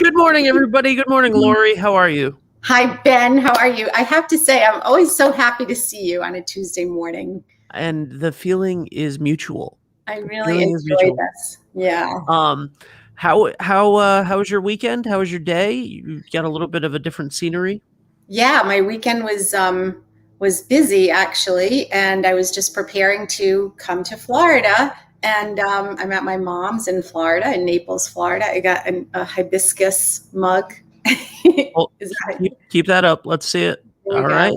Good morning, everybody. Good morning, Lori. How are you? Hi, Ben. How are you? I have to say, I'm always so happy to see you on a Tuesday morning. And the feeling is mutual. I really enjoy this. Yeah. How was your weekend? How was your day? You got a little bit of a different scenery? Yeah, my weekend was busy actually, and I was just preparing to come to Florida. And I'm at my mom's in Florida, in Naples, Florida. I got a hibiscus mug. Well, Is that keep that up. Let's see it. There we All go. right.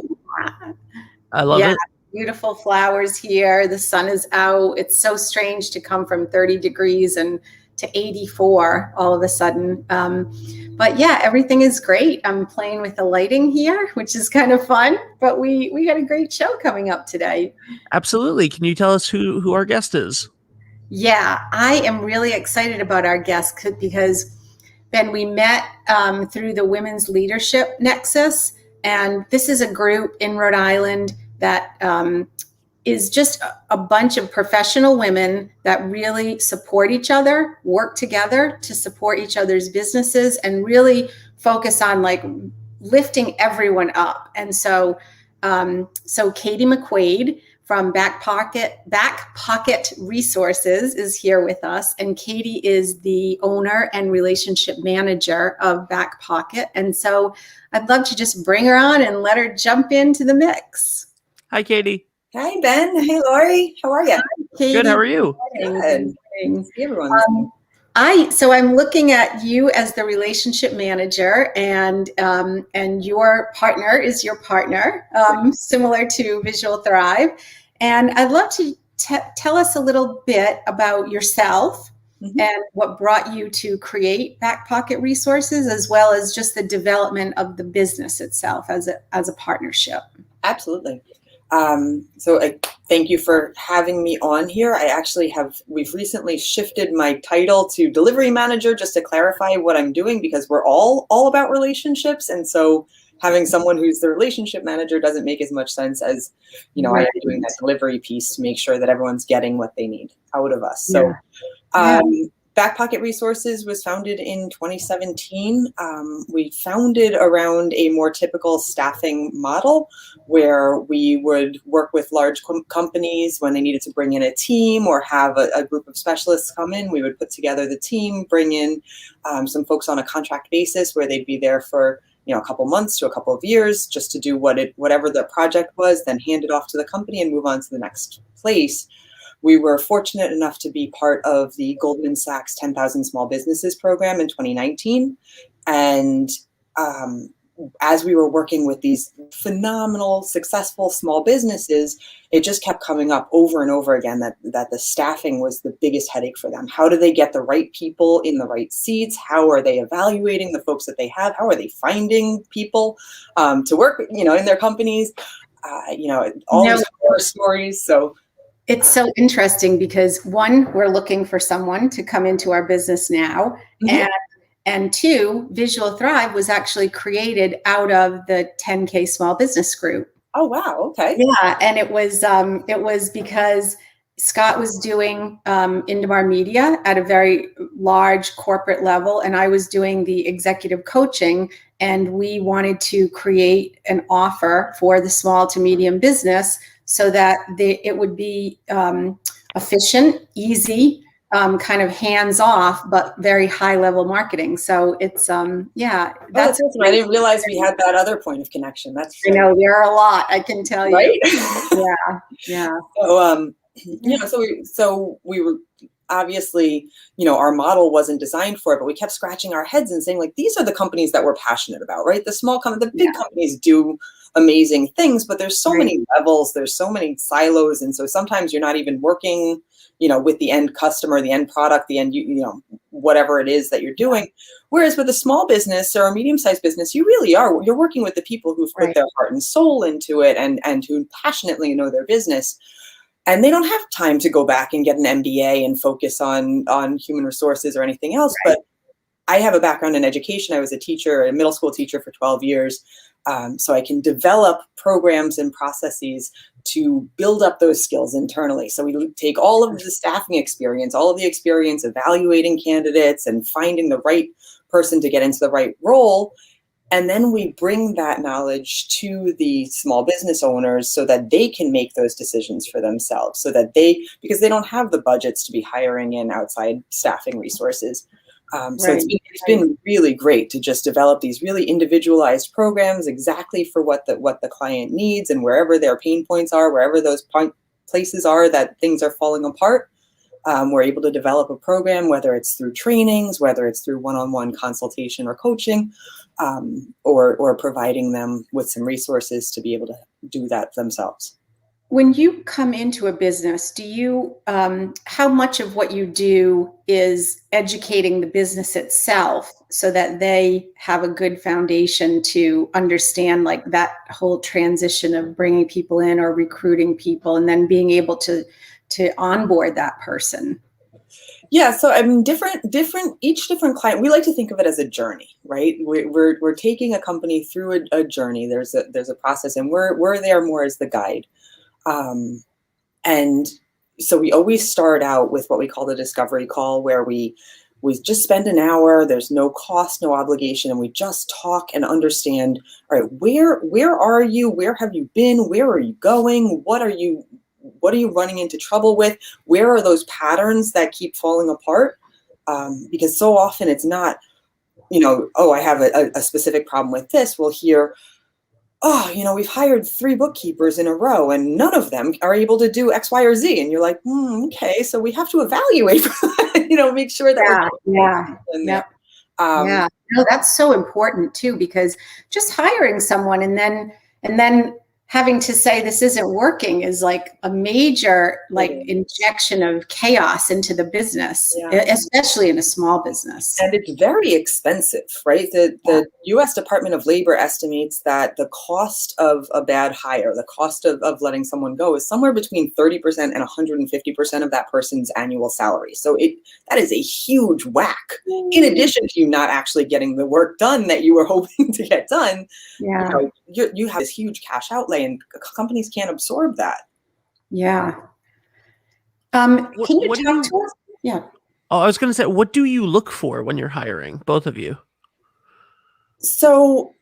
I love Yeah, it. beautiful flowers here. The sun is out. It's so strange to come from 30 degrees and to 84 all of a sudden. But yeah, everything is great. I'm playing with the lighting here, which is kind of fun. But we got a great show coming up today. Absolutely. Can you tell us who our guest is? Yeah, I am really excited about our guest because, Ben, we met through the Women's Leadership Nexus. And this is a group in Rhode Island that is just a bunch of professional women that really support each other, work together to support each other's businesses, and really focus on like lifting everyone up. And so Kaydi McQuade from Back Pocket Resources is here with us. And Kaydi is the owner and relationship manager of Back Pocket. And so I'd love to just bring her on and let her jump into the mix. Hi, Kaydi. Hi, Ben. Hey, Lori. How are you? Hi, Kaydi. Good. How are you? Good. See everyone. So I'm looking at you as the relationship manager, and your partner is your partner, similar to Visual Thrive. And I'd love to tell us a little bit about yourself and what brought you to create Back Pocket Resources, as well as just the development of the business itself as a partnership. Absolutely. So I thank you for having me on here. We've recently shifted my title to delivery manager just to clarify what I'm doing, because we're all about relationships. And so having someone who's the relationship manager doesn't make as much sense as, I am doing that delivery piece to make sure that everyone's getting what they need out of us. So Back Pocket Resources was founded in 2017. We founded around a more typical staffing model where we would work with large companies when they needed to bring in a team or have a group of specialists come in. We would put together the team, bring in some folks on a contract basis where they'd be there for a couple months to a couple of years just to do whatever the project was, then hand it off to the company and move on to the next place. We were fortunate enough to be part of the Goldman Sachs 10,000 Small Businesses program in 2019. And as we were working with these phenomenal, successful small businesses, it just kept coming up over and over again that the staffing was the biggest headache for them. How do they get the right people in the right seats? How are they evaluating the folks that they have? How are they finding people to work, in their companies? All these horror stories. So it's so interesting because one, we're looking for someone to come into our business now, and two, Visual Thrive was actually created out of the 10K Small Business Group. Oh wow! Okay. Yeah, and it was because Scott was doing Indemar Media at a very large corporate level, and I was doing the executive coaching, and we wanted to create an offer for the small to medium business so that it would be efficient, easy, kind of hands-off, but very high-level marketing. So it's, that's awesome. I didn't realize we had that other point of connection. I know, there are a lot, I can tell you. Right? Yeah. So we were obviously, our model wasn't designed for it, but we kept scratching our heads and saying, like, these are the companies that we're passionate about, right? The big companies do amazing things, but there's so many levels, there's so many silos. And so sometimes you're not even working, with the end customer, the end product, the end, whatever it is that you're doing. Whereas with a small business or a medium-sized business, you're working with the people who've put their heart and soul into it and who passionately know their business. And they don't have time to go back and get an MBA and focus on human resources or anything else. But I have a background in education. I was a middle school teacher for 12 years. So I can develop programs and processes to build up those skills internally. So we take all of the staffing experience, all of the experience evaluating candidates and finding the right person to get into the right role. And then we bring that knowledge to the small business owners so that they can make those decisions for themselves, so that because they don't have the budgets to be hiring in outside staffing resources. So it's been really great to just develop these really individualized programs exactly for what the client needs, and wherever their pain points are, wherever those places are that things are falling apart. We're able to develop a program, whether it's through trainings, whether it's through one-on-one consultation or coaching, or providing them with some resources to be able to do that themselves. When you come into a business, do you, how much of what you do is educating the business itself so that they have a good foundation to understand like that whole transition of bringing people in or recruiting people and then being able to onboard that person? Yeah, so I mean, each different client, we like to think of it as a journey, right? We're taking a company through a journey. There's a process, and we're there more as the guide. And so we always start out with what we call the discovery call, where we just spend an hour. There's no cost, no obligation, and we just talk and understand. All right, where are you? Where have you been? Where are you going? What are you running into trouble with? Where are those patterns that keep falling apart? Because so often it's not, oh, I have a specific problem with this. We'll hear, oh, we've hired 3 bookkeepers in a row and none of them are able to do X, Y, or Z. And you're like, okay, so we have to evaluate for that, make sure that we're in there. Yeah, no, that's so important too, because just hiring someone and then having to say this isn't working is like a major injection of chaos into the business, especially in a small business. And it's very expensive, right? The U.S. Department of Labor estimates that the cost of a bad hire, the cost of letting someone go, is somewhere between 30% and 150% of that person's annual salary. So that is a huge whack. In addition to you not actually getting the work done that you were hoping to get done, you have this huge cash outlay, and companies can't absorb that. Yeah. Can you talk to us? Yeah. Oh, I was going to say, what do you look for when you're hiring, both of you? So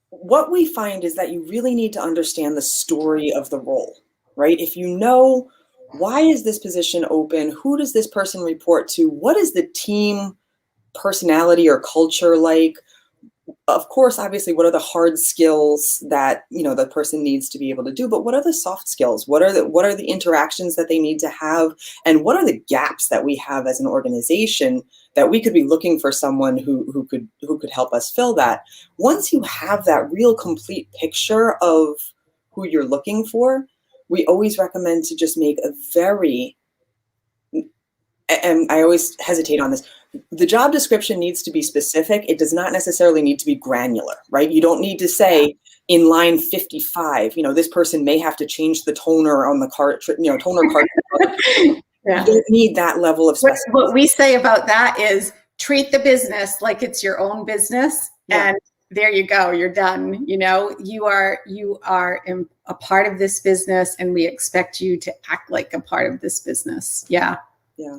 what we find is that you really need to understand the story of the role, right? If you know, why is this position open? Who does this person report to? What is the team personality or culture like? Of course, obviously, what are the hard skills that the person needs to be able to do? But what are the soft skills? What are the interactions that they need to have? And what are the gaps that we have as an organization that we could be looking for someone who could help us fill that? Once you have that real complete picture of who you're looking for, we always recommend to just make a very, and I always hesitate on this, the job description needs to be specific. It does not necessarily need to be granular, right? You don't need to say in line 55, this person may have to change the toner on the toner cart. You don't need that level of specificity. What we say about that is treat the business like it's your own business. Yeah. And there you go, you're done. You are a part of this business, and we expect you to act like a part of this business. Yeah. Yeah.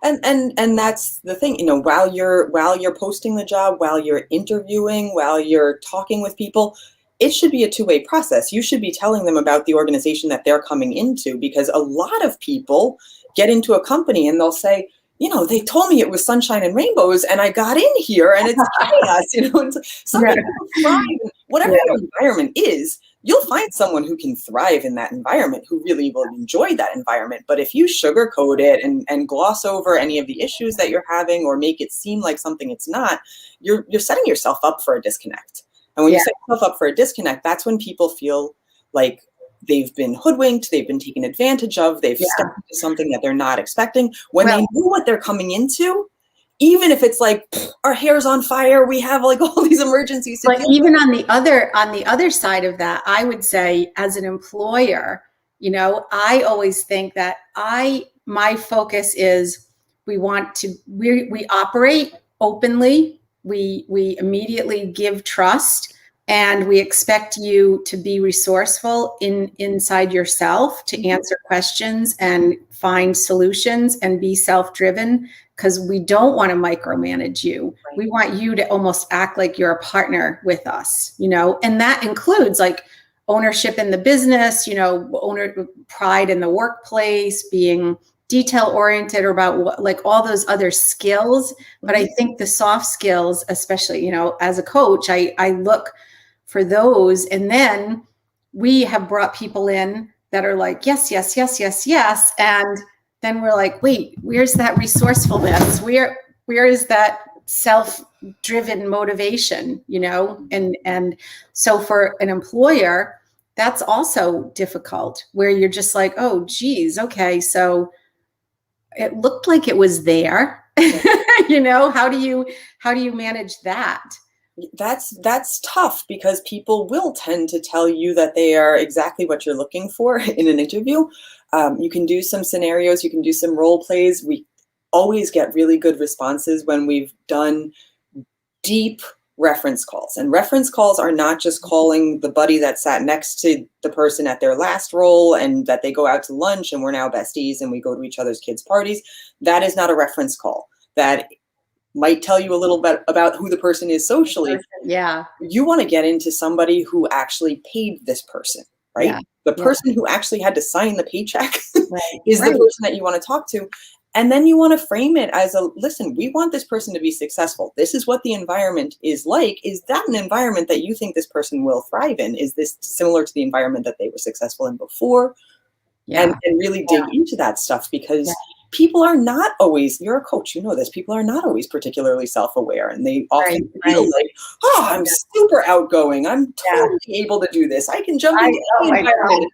And that's the thing, while you're posting the job, while you're interviewing, while you're talking with people, it should be a two-way process. You should be telling them about the organization that they're coming into, because a lot of people get into a company and they'll say, they told me it was sunshine and rainbows, and I got in here and it's chaos. And some people thrive in whatever your environment is. You'll find someone who can thrive in that environment, who really will enjoy that environment. But if you sugarcoat it and gloss over any of the issues that you're having, or make it seem like something it's not, you're setting yourself up for a disconnect. And when you set yourself up for a disconnect, that's when people feel like they've been hoodwinked, they've been taken advantage of, they've stepped into something that they're not expecting. When they know what they're coming into, even if it's like our hair's on fire, we have like all these emergencies. But even on the other side of that, I would say, as an employer, I always think that my focus is we operate openly. We immediately give trust. And we expect you to be resourceful inside yourself, to answer questions and find solutions and be self-driven, because we don't want to micromanage you. Right. We want you to almost act like you're a partner with us, and that includes like ownership in the business, pride in the workplace, being detail oriented, or about like all those other skills. But I think the soft skills, especially, as a coach, I look for those. And then we have brought people in that are like, yes, yes, yes, yes, yes. And then we're like, wait, where's that resourcefulness? Where is that self-driven motivation, And so for an employer, that's also difficult, where you're just like, oh, geez, okay, so it looked like it was there. How do you manage that? That's tough, because people will tend to tell you that they are exactly what you're looking for in an interview. You can do some scenarios, you can do some role plays. We always get really good responses when we've done deep reference calls. And reference calls are not just calling the buddy that sat next to the person at their last role and that they go out to lunch and we're now besties and we go to each other's kids' parties. That is not a reference call. That might tell you a little bit about who the person is socially. Yeah. You want to get into somebody who actually paid this person, right? Yeah. The person who actually had to sign the paycheck right. is the person that you want to talk to. And then you want to frame it as listen, we want this person to be successful. This is what the environment is like. Is that an environment that you think this person will thrive in? Is this similar to the environment that they were successful in before? Yeah. And really dig into that stuff, because people are not always, you're a coach, you know this, people are not always particularly self-aware, and they often feel like, oh, I'm super outgoing. I'm totally able to do this. I can jump into any environment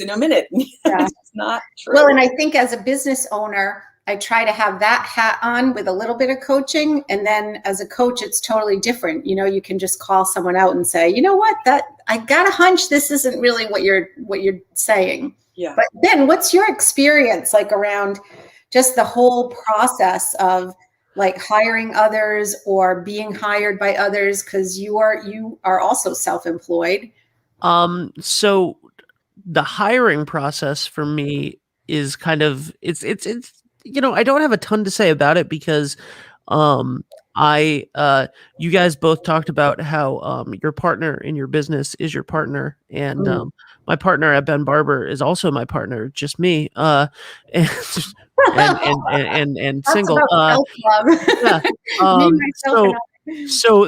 in a minute. It's not true. Well, and I think as a business owner, I try to have that hat on with a little bit of coaching. And then as a coach, it's totally different. You can just call someone out and say, you know what, that I got a hunch this isn't really what you're saying. Yeah. But then what's your experience like around just the whole process of like hiring others or being hired by others? Because you are also self-employed. So the hiring process for me is kind of, it's I don't have a ton to say about it, because you guys both talked about how your partner in your business is your partner, and my partner at Ben Barber is also my partner, just me, and single. Yeah. So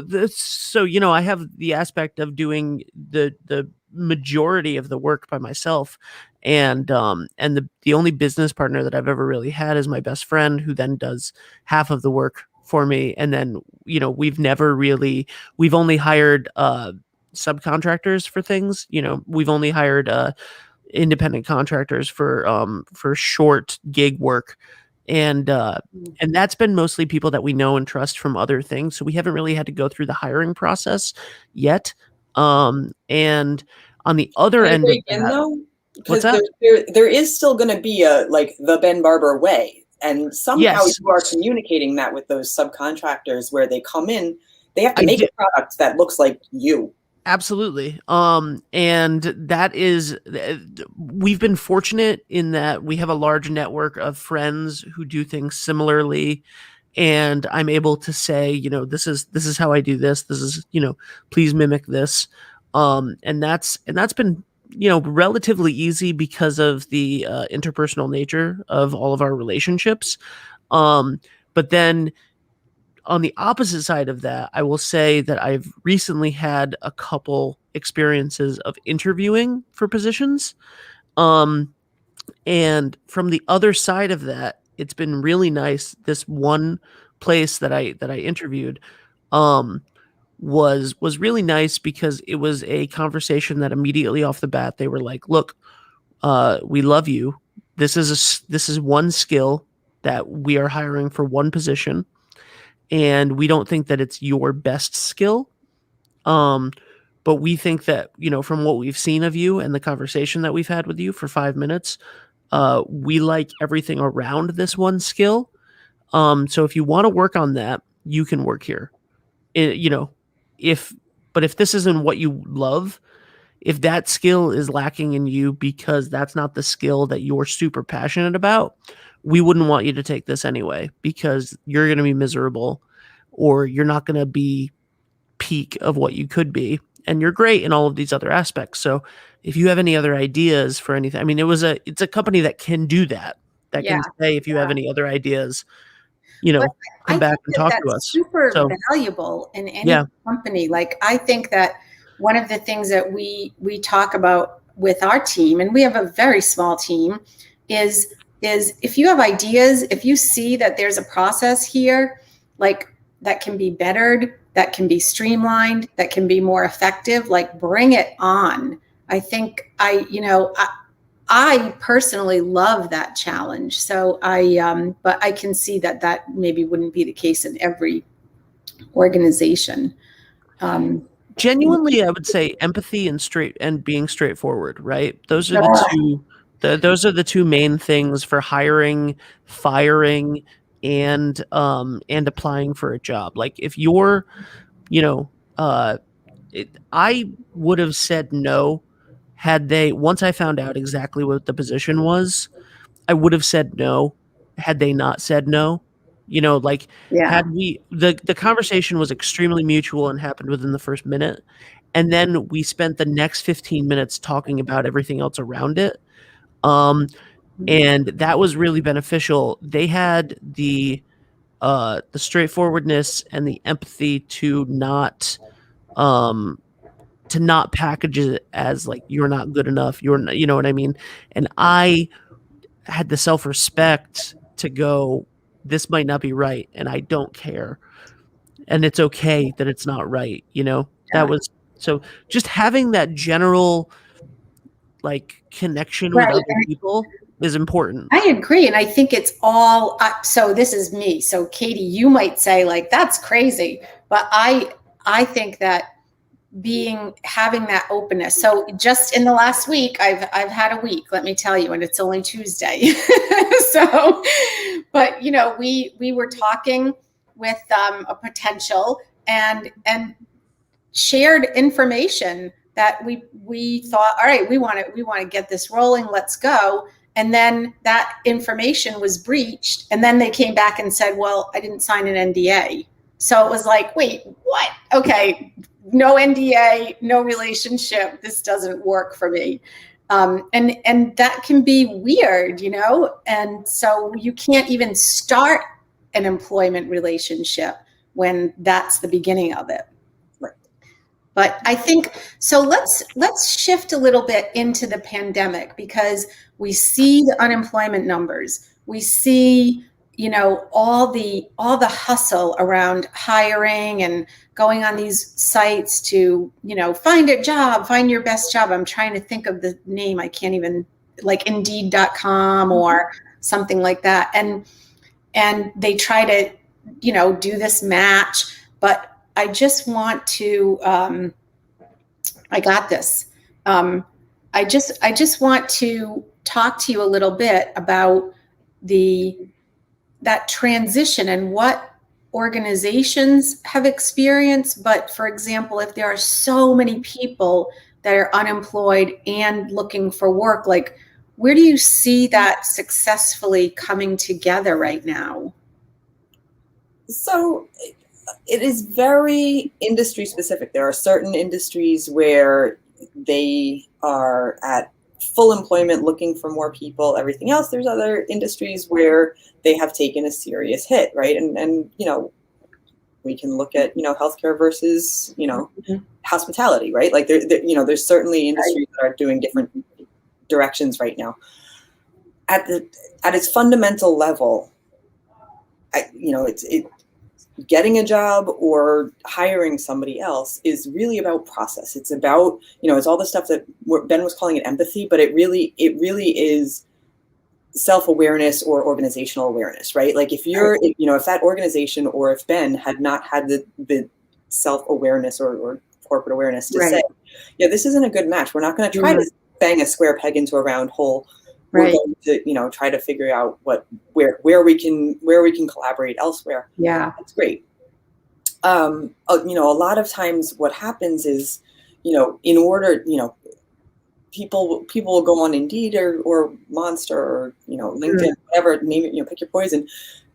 I have the aspect of doing the majority of the work by myself, and the only business partner that I've ever really had is my best friend, who then does half of the work for me. And then we've only hired subcontractors for things. We've only hired independent contractors for short gig work, and that's been mostly people that we know and trust from other things. So we haven't really had to go through the hiring process yet. And on the other end of that, because there is still going to be the Ben Barber way, and somehow you are communicating that with those subcontractors, where they come in, they have to make a product that looks like you. Absolutely. And that is, we've been fortunate in that we have a large network of friends who do things similarly. And I'm able to say, this is how I do this. This is, please mimic this. And that's been, relatively easy because of the interpersonal nature of all of our relationships. But then on the opposite side of that, I will say that I've recently had a couple experiences of interviewing for positions. And from the other side of that, it's been really nice. This one place that I interviewed was really nice, because it was a conversation that immediately off the bat, they were like, look, we love you. This is one skill that we are hiring for one position, and we don't think that it's your best skill. But we think that, from what we've seen of you and the conversation that we've had with you for 5 minutes, we like everything around this one skill. So if you want to work on that, you can work here. If But if this isn't what you love, if that skill is lacking in you because that's not the skill that you're super passionate about, we wouldn't want you to take this anyway, because you're going to be miserable, or you're not going to be peak of what you could be. And you're great in all of these other aspects. So if you have any other ideas for anything, I mean, it's a company that can do that, that Yeah. can say, if you have any other ideas, you But know, I come back think and that talk to that's us. super So valuable in any yeah, company. Like, I think that one of the things that we talk about with our team, and we have a very small team, is if you have ideas, if you see that there's a process here, like, that can be bettered, that can be streamlined, that can be more effective, like, bring it on. I think I personally love that challenge. So but I can see that maybe wouldn't be the case in every organization. Um, genuinely, I would say empathy and being straightforward, right? Those are the two main things for hiring, firing, and applying for a job. Like, if you're, you know, I would have said no had they once I found out exactly what the position was. I would have said no had they not said no. Like, yeah, had we the conversation was extremely mutual and happened within the first minute, and then we spent the next 15 minutes talking about everything else around it. Um, and that was really beneficial. They had the straightforwardness and the empathy um to not package it as like, you're not good enough, you're not, you know what I mean? And I had the self-respect to go, this might not be right, and I don't care, and it's okay that it's not right. That yeah, was so, just having that general, like, connection with right. other people is important. I agree, and I think it's all. So this is me. So Kaydi, you might say like that's crazy, but I think that having that openness. So just in the last week, I've had a week, let me tell you, and it's only Tuesday. So, but we were talking with a potential and shared information that we thought, all right, we want to get this rolling, let's go. And then that information was breached, and then they came back and said, well, I didn't sign an NDA. So it was like, wait, what? Okay, no NDA, no relationship. This doesn't work for me. And that can be weird, and so you can't even start an employment relationship when that's the beginning of it. But I think so. Let's shift a little bit into the pandemic, because we see the unemployment numbers. We see, all the hustle around hiring and going on these sites to, find a job, find your best job. I'm trying to think of the name. I can't even, like Indeed.com or something like that. And they try to, do this match, but I just want to, I got this. I just want to talk to you a little bit about that transition and what organizations have experienced. But for example, if there are so many people that are unemployed and looking for work, like, where do you see that successfully coming together right now? So it is very industry specific. There are certain industries where they are at full employment, looking for more people, everything else. There's other industries where they have taken a serious hit, right? And we can look at, healthcare versus, hospitality, right? Like there's certainly industries that are doing different directions right now. At its fundamental level, getting a job or hiring somebody else is really about process. It's about, it's all the stuff that Ben was calling it empathy, but it really is self-awareness or organizational awareness, right? Like if that organization, or if Ben had not had the self-awareness or corporate awareness to say, yeah, this isn't a good match. We're not going to try to bang a square peg into a round hole. We're going to, try to figure out where we can collaborate elsewhere. Yeah, that's great. a lot of times what happens is, in order, people will go on Indeed or Monster or, LinkedIn, whatever, name it, pick your poison,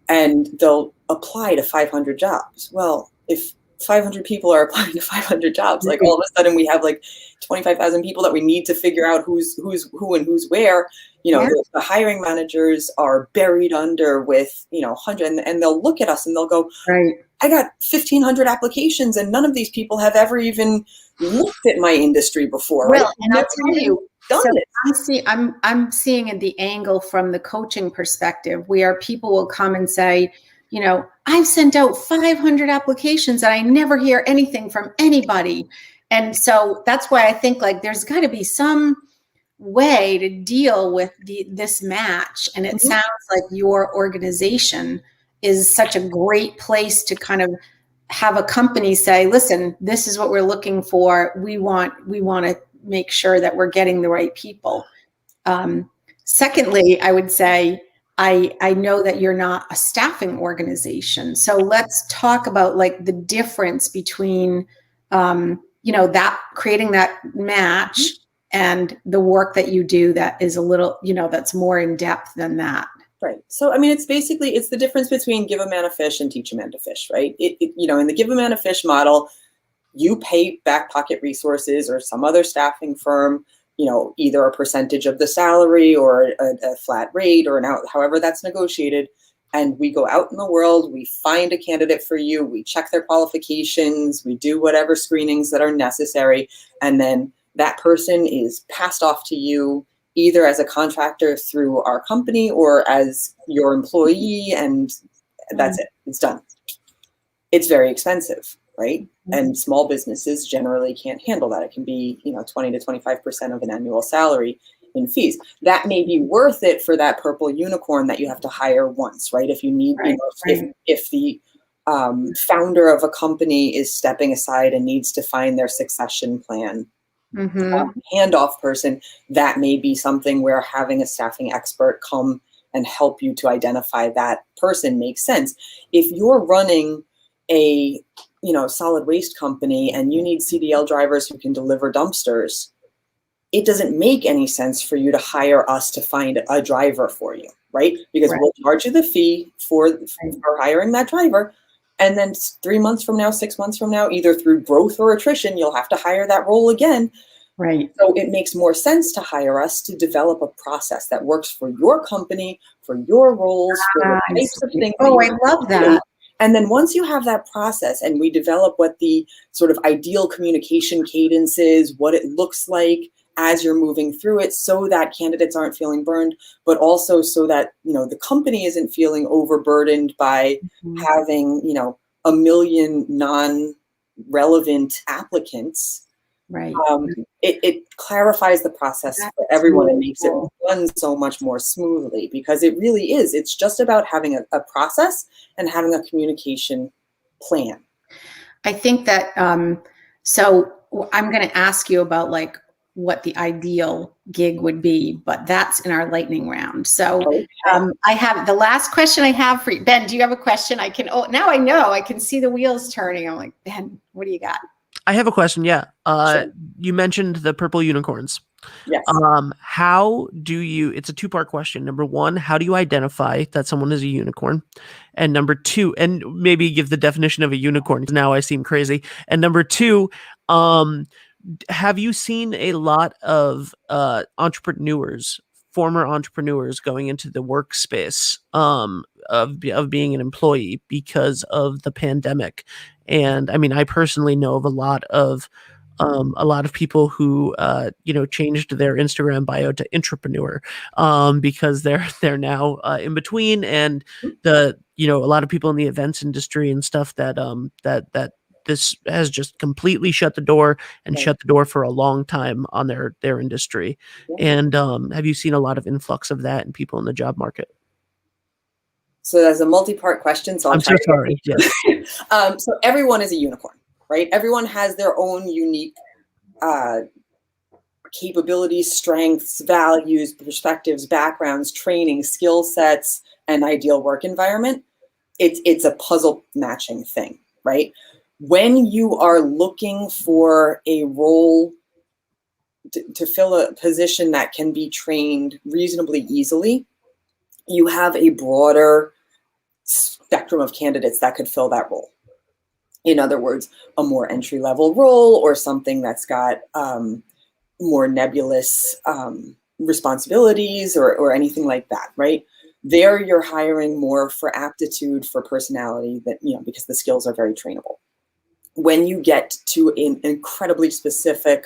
and they'll apply to 500 jobs. Well, if 500 people are applying to 500 jobs, like all of a sudden we have like 25,000 people that we need to figure out who's who and who's where. The hiring managers are buried under with, 100, and they'll look at us and they'll go, Right. I got 1,500 applications and none of these people have ever even looked at my industry before. Well, right? and I'll tell you, done so it. I'm seeing at the angle from the coaching perspective, where people will come and say, I've sent out 500 applications and I never hear anything from anybody. And so that's why I think like there's got to be some way to deal with this match. And it sounds like your organization is such a great place to kind of have a company say, listen, this is what we're looking for. We want to make sure that we're getting the right people. Secondly, I would say, I know that you're not a staffing organization. So let's talk about like the difference between, that creating that match and the work that you do that is a little, that's more in depth than that. Right. So, it's the difference between give a man a fish and teach a man to fish, right? In the give a man a fish model, you pay back pocket resources or some other staffing firm, either a percentage of the salary or a flat rate or however that's negotiated. And we go out in the world, we find a candidate for you, we check their qualifications, we do whatever screenings that are necessary. And then that person is passed off to you either as a contractor through our company or as your employee, and that's it. It's done. It's very expensive, right? And small businesses generally can't handle that. It can be, 20 to 25% of an annual salary in fees. That may be worth it for that purple unicorn that you have to hire once, right? If you need, if the founder of a company is stepping aside and needs to find their succession plan, handoff person, that may be something where having a staffing expert come and help you to identify that person makes sense. If you're running a solid waste company and you need CDL drivers who can deliver dumpsters, it doesn't make any sense for you to hire us to find a driver for you, right? Because we'll charge you the fee for hiring that driver. And then 3 months from now, 6 months from now, either through growth or attrition, you'll have to hire that role again. Right. So it makes more sense to hire us to develop a process that works for your company, for your roles, for the types of things. Oh, I love that. And then once you have that process and we develop what the sort of ideal communication cadence is, what it looks like as you're moving through it, so that candidates aren't feeling burned, but also so that, the company isn't feeling overburdened by having, a million non-relevant applicants. Right. It clarifies the process for everyone and makes it run so much more smoothly, because it really is. It's just about having a process and having a communication plan. I think that, so I'm going to ask you about like what the ideal gig would be, but that's in our lightning round. So I have the last question I have for you. Ben, do you have a question? Now I know, I can see the wheels turning. I'm like, Ben, what do you got? I have a question. Yeah. Sure. You mentioned the purple unicorns. Yes. How do you, it's a two-part question. Number one, how do you identify that someone is a unicorn? And number two, and maybe give the definition of a unicorn, because now I seem crazy. And number two, have you seen a lot of entrepreneurs, former entrepreneurs, going into the workspace of being an employee because of the pandemic? And I personally know of a lot of people who changed their Instagram bio to intrapreneur because they're now in between, and a lot of people in the events industry and stuff that this has just completely shut the door and shut the door for a long time on their industry. And have you seen a lot of influx of that in people in the job market? So that's a multi-part question. So I'm so sorry. Yes. So everyone is a unicorn, right? Everyone has their own unique capabilities, strengths, values, perspectives, backgrounds, training, skill sets, and ideal work environment. It's a puzzle matching thing. right? When you are looking for a role to fill a position that can be trained reasonably easily, you have a broader spectrum of candidates that could fill that role. In other words, a more entry-level role or something that's got more nebulous responsibilities or anything like that, right? There you're hiring more for aptitude, for personality, that, you know, because the skills are very trainable. When you get to an incredibly specific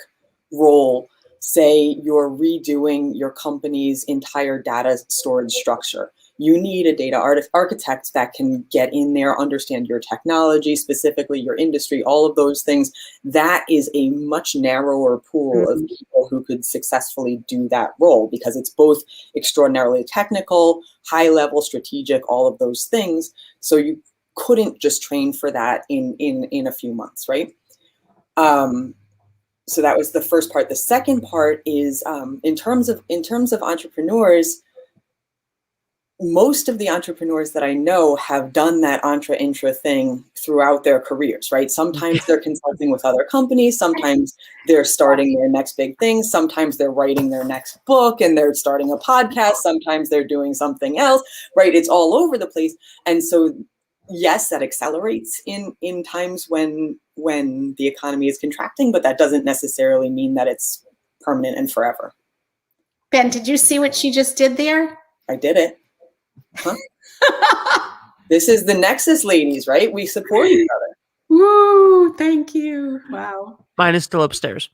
role, say you're redoing your company's entire data storage structure, you need a data architect that can get in there, understand your technology, specifically your industry, all of those things. That is a much narrower pool of people who could successfully do that role, because it's both extraordinarily technical, high level, strategic, all of those things. So you couldn't just train for that in a few months, right? So that was the first part. The second part is in terms of entrepreneurs. Most of the entrepreneurs that I know have done that intra thing throughout their careers, right? Sometimes they're consulting with other companies. Sometimes they're starting their next big thing. Sometimes they're writing their next book and they're starting a podcast. Sometimes they're doing something else, right? It's all over the place. And so, yes, that accelerates in times when the economy is contracting, but that doesn't necessarily mean that it's permanent and forever. Ben, did you see what she just did there? I did it. Huh? This is the Nexus, ladies, right? We support each other. Woo, thank you. Wow. Mine is still upstairs.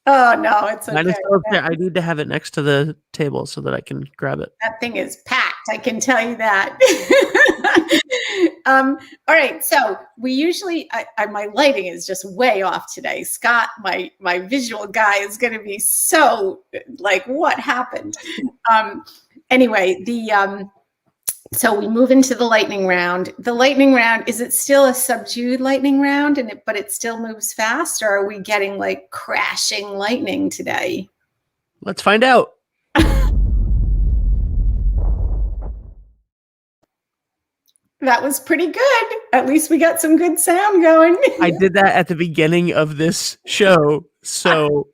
Oh, no, it's okay. Mine is still upstairs. I need to have it next to the table so that I can grab it. That thing is packed, I can tell you that. All right, so we usually, my lighting is just way off today. Scott, my visual guy, is going to be so like, what happened? Anyway, so we move into the lightning round. The lightning round, is it still a subdued lightning round, but it still moves fast, or are we getting like crashing lightning today? Let's find out. That was pretty good. At least we got some good sound going. I did that at the beginning of this show, so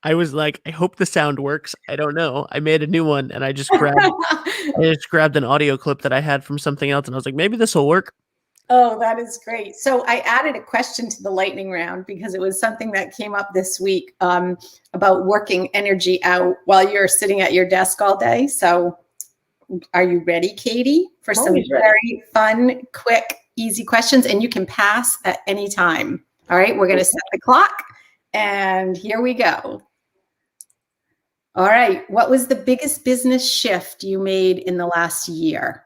I was like, I hope the sound works. I don't know. I made a new one, and I just grabbed an audio clip that I had from something else, and I was like, maybe this will work. Oh, that is great. So I added a question to the lightning round because it was something that came up this week about working energy out while you're sitting at your desk all day. So are you ready, Kaydi, for some very fun, quick, easy questions? And you can pass at any time. All right, we're going to set the clock, and here we go. All right, what was the biggest business shift you made in the last year?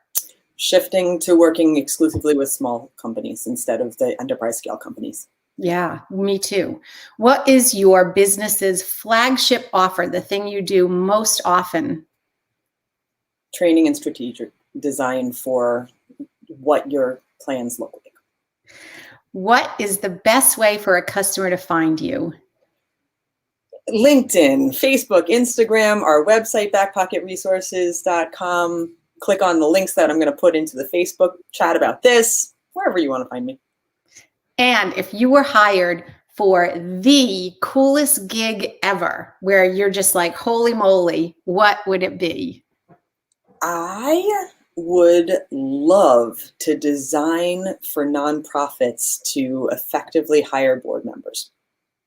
Shifting to working exclusively with small companies instead of the enterprise scale companies. Yeah, me too. What is your business's flagship offer, the thing you do most often? Training and strategic design for what your plans look like. What is the best way for a customer to find you? LinkedIn, Facebook, Instagram, our website, backpocketresources.com. Click on the links that I'm going to put into the Facebook chat about this, wherever you want to find me. And if you were hired for the coolest gig ever, where you're just like, holy moly, what would it be? I would love to design for nonprofits to effectively hire board members.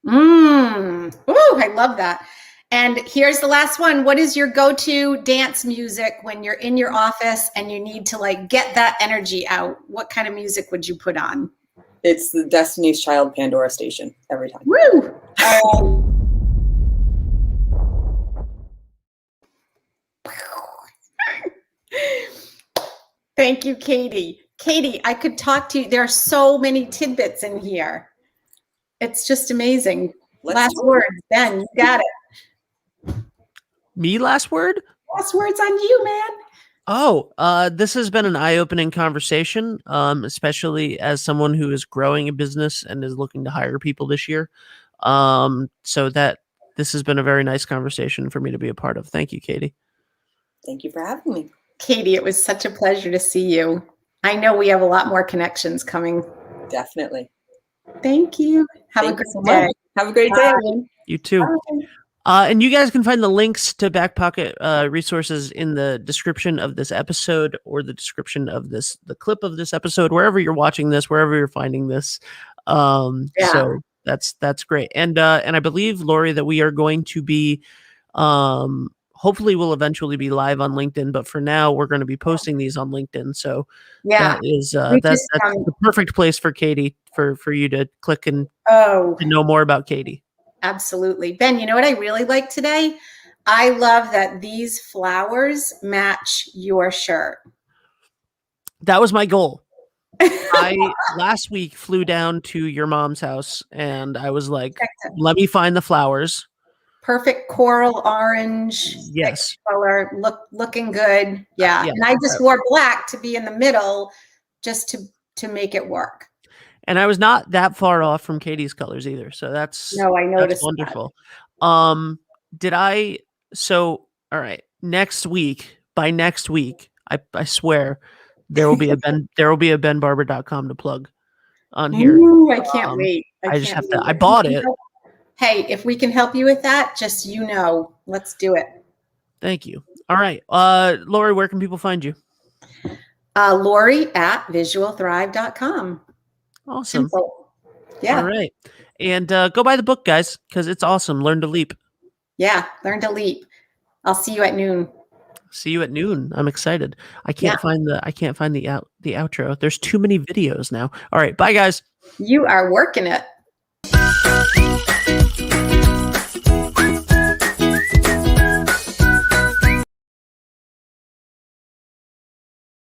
Ooh, I love that. And here's the last one. What is your go-to dance music when you're in your office and you need to like get that energy out? What kind of music would you put on? It's the Destiny's Child Pandora station every time. Woo! Thank you, Kaydi. Kaydi, I could talk to you. There are so many tidbits in here. It's just amazing. Last words, Ben, you got it. Me last word? Last words on you, man. Oh, this has been an eye-opening conversation, especially as someone who is growing a business and is looking to hire people this year. So that this has been a very nice conversation for me to be a part of. Thank you, Kaydi. Thank you for having me. Kaydi, it was such a pleasure to see you. I know we have a lot more connections coming. Definitely. Thank you. Have a Thank you great so day. much. Have a great day, Bye. everyone. You too. Bye. And you guys can find the links to Back Pocket resources in the description of this episode, or the description of the clip of this episode, wherever you're watching this, wherever you're finding this. So that's great. And I believe, Lori, that we are going to be, hopefully we'll eventually be live on LinkedIn, but for now we're going to be posting these on LinkedIn. So Yeah. that is We that's just, the perfect place for Kaydi, for you to click and oh, to know more about Kaydi. absolutely. Ben, you know what I really like today? I love that these flowers match your shirt. That was my goal. I last week flew down to your mom's house and I was like, let me find the flowers. Perfect coral orange Yes. color, looking good. Yeah. Yeah. And I just wore black to be in the middle just to make it work. And I was not that far off from Katie's colors either. So that's I noticed wonderful. So all right, by next week, I swear there will be a benbarber.com to plug on here. Ooh, I can't wait. I just have to, I bought it. Hey, if we can help you with that, just, let's do it. Thank you. All right. Lori, where can people find you? Lori at visualthrive.com. Awesome. Simple. Yeah. All right. And go buy the book, guys, because it's awesome. Learn to leap. Yeah. Learn to leap. I'll see you at noon. See you at noon. I'm excited. I can't find the outro. There's too many videos now. All right. Bye, guys. You are working it.